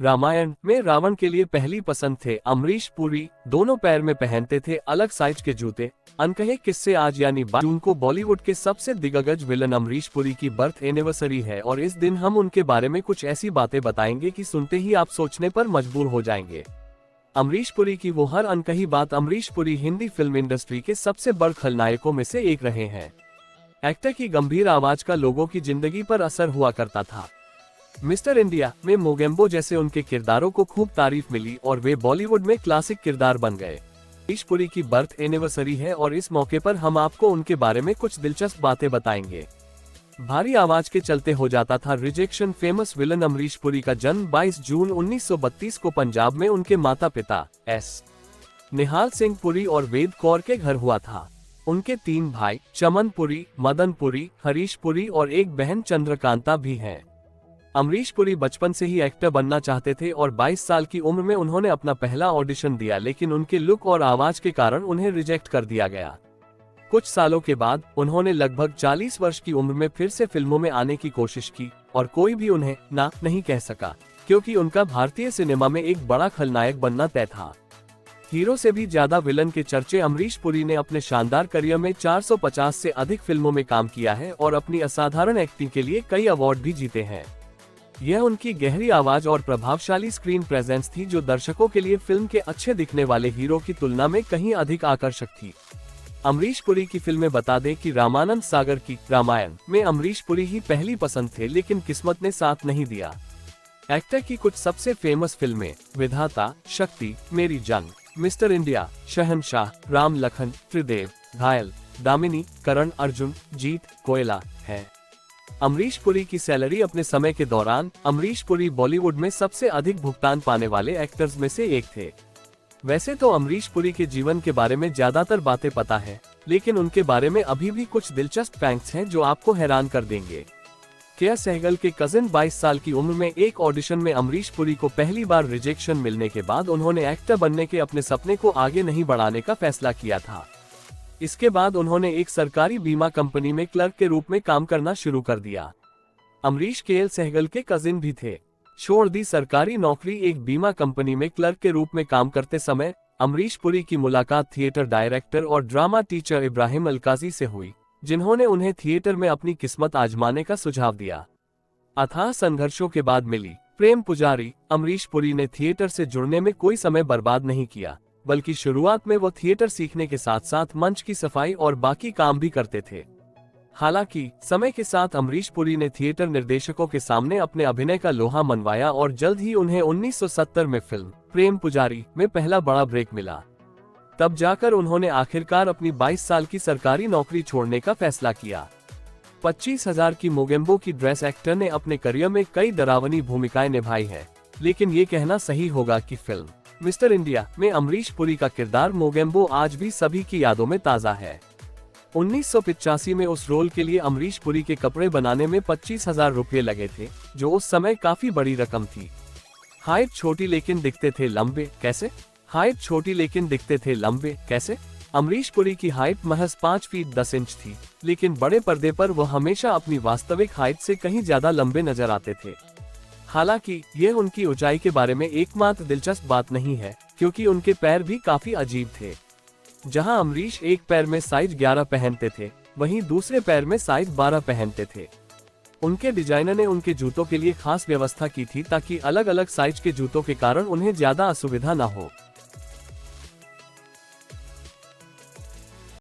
रामायण में रावण के लिए पहली पसंद थे अमरीश पुरी। दोनों पैर में पहनते थे अलग साइज के जूते। अनकहे किस्से आज यानी 22 जून को बॉलीवुड के सबसे दिग्गज विलन अमरीश पुरी की बर्थ एनिवर्सरी है और इस दिन हम उनके बारे में कुछ ऐसी बातें बताएंगे कि सुनते ही आप सोचने पर मजबूर हो जाएंगे। अमरीश पुरी की वो हर अनकही बात। अमरीश पुरी हिंदी फिल्म इंडस्ट्री के सबसे बड़े खलनायकों में से एक रहे हैं। एक्टर की गंभीर आवाज का लोगों की जिंदगी पर असर हुआ करता था। मिस्टर इंडिया में मोगेम्बो जैसे उनके किरदारों को खूब तारीफ मिली और वे बॉलीवुड में क्लासिक किरदार बन गए। अमरीश पुरी की बर्थ एनिवर्सरी है और इस मौके पर हम आपको उनके बारे में कुछ दिलचस्प बातें बताएंगे। भारी आवाज के चलते हो जाता था rejection. Famous villain Amrish Puri का जन्म 22 जून 1932 को पंजाब में उनके माता पिता एस निहाल सिंह पुरी और वेद कौर के घर हुआ था। उनके 3 भाई चमन पुरी, मदन पुरी, हरीश पुरी और एक बहन चंद्रकांता भी हैं। अमरीश पुरी बचपन से ही एक्टर बनना चाहते थे और 22 साल की उम्र में उन्होंने अपना पहला ऑडिशन दिया, लेकिन उनके लुक और आवाज के कारण उन्हें रिजेक्ट कर दिया गया। कुछ सालों के बाद उन्होंने लगभग 40 वर्ष की उम्र में फिर से फिल्मों में आने की कोशिश की और कोई भी उन्हें ना नहीं कह सका, क्योंकि उनका भारतीय सिनेमा में एक बड़ा खलनायक बनना तय था। हीरो से भी ज्यादा विलन के चर्चे। अमरीश पुरी ने अपने शानदार करियर में 450 से अधिक फिल्मों में काम किया है और अपनी असाधारण एक्टिंग के लिए कई अवार्ड भी जीते हैं। यह उनकी गहरी आवाज और प्रभावशाली स्क्रीन प्रेजेंस थी जो दर्शकों के लिए फिल्म के अच्छे दिखने वाले हीरो की तुलना में कहीं अधिक आकर्षक थी। अमरीश पुरी की फिल्में बता दें कि रामानंद सागर की रामायण में अमरीश पुरी ही पहली पसंद थे, लेकिन किस्मत ने साथ नहीं दिया। एक्टर की कुछ सबसे फेमस फिल्में विधाता, शक्ति, मेरी जंग, मिस्टर इंडिया, शहंशाह, राम लखन, त्रिदेव, घायल, दामिनी, करण अर्जुन, जीत, कोयला है। अमरीश पुरी की सैलरी। अपने समय के दौरान अमरीश पुरी बॉलीवुड में सबसे अधिक भुगतान पाने वाले एक्टर्स में से एक थे। वैसे तो अमरीश पुरी के जीवन के बारे में ज्यादातर बातें पता है, लेकिन उनके बारे में अभी भी कुछ दिलचस्प फैक्ट्स हैं जो आपको हैरान कर देंगे। केया सहगल के कजिन 22 साल की उम्र में एक ऑडिशन में अमरीश पुरी को पहली बार रिजेक्शन मिलने के बाद उन्होंने एक्टर बनने के अपने सपने को आगे नहीं बढ़ाने का फैसला किया था। इसके बाद उन्होंने एक सरकारी बीमा कंपनी में क्लर्क के रूप में काम करना शुरू कर दिया। अमरीश केएल सहगल के कजिन भी थे। छोड़ दी सरकारी नौकरी। एक बीमा कंपनी में क्लर्क के रूप में काम करते समय अमरीश पुरी की मुलाकात थिएटर डायरेक्टर और ड्रामा टीचर इब्राहिम अलकाजी से हुई, जिन्होंने उन्हें थिएटर में अपनी किस्मत आजमाने का सुझाव दिया। अथाह संघर्षों के बाद मिली प्रेम पुजारी। अमरीश पुरी ने थिएटर से जुड़ने में कोई समय बर्बाद नहीं किया, बल्कि शुरुआत में वो थिएटर सीखने के साथ साथ मंच की सफाई और बाकी काम भी करते थे। हालांकि समय के साथ अमरीश पुरी ने थिएटर निर्देशकों के सामने अपने अभिनय का लोहा मनवाया और जल्द ही उन्हें 1970 में फिल्म प्रेम पुजारी में पहला बड़ा ब्रेक मिला। तब जाकर उन्होंने आखिरकार अपनी 22 साल की सरकारी नौकरी छोड़ने का फैसला किया। 25,000 की मोगेम्बो की ड्रेस। एक्टर ने अपने करियर में कई डरावनी भूमिकाएं निभाई हैं, लेकिन ये कहना सही होगा कि फिल्म मिस्टर इंडिया में अमरीश पुरी का किरदार मोगेम्बो आज भी सभी की यादों में ताज़ा है। 1985 में उस रोल के लिए अमरीश पुरी के कपड़े बनाने में 25,000 रुपये लगे थे, जो उस समय काफी बड़ी रकम थी। हाइट छोटी लेकिन दिखते थे लंबे कैसे? हाइट छोटी लेकिन दिखते थे लंबे कैसे? अमरीश पुरी की हाइट महज 5 फीट 10 इंच थी, लेकिन बड़े पर्दे पर वो हमेशा अपनी वास्तविक हाइट से कहीं ज्यादा लंबे नजर आते थे। हालांकि यह उनकी ऊंचाई के बारे में एकमात्र दिलचस्प बात नहीं है, क्योंकि उनके पैर भी काफी अजीब थे। जहां अमरीश एक पैर में साइज 11 पहनते थे, वहीं दूसरे पैर में साइज 12 पहनते थे। उनके डिजाइनर ने उनके जूतों के लिए खास व्यवस्था की थी ताकि अलग अलग साइज के जूतों के कारण उन्हें ज्यादा असुविधा न हो।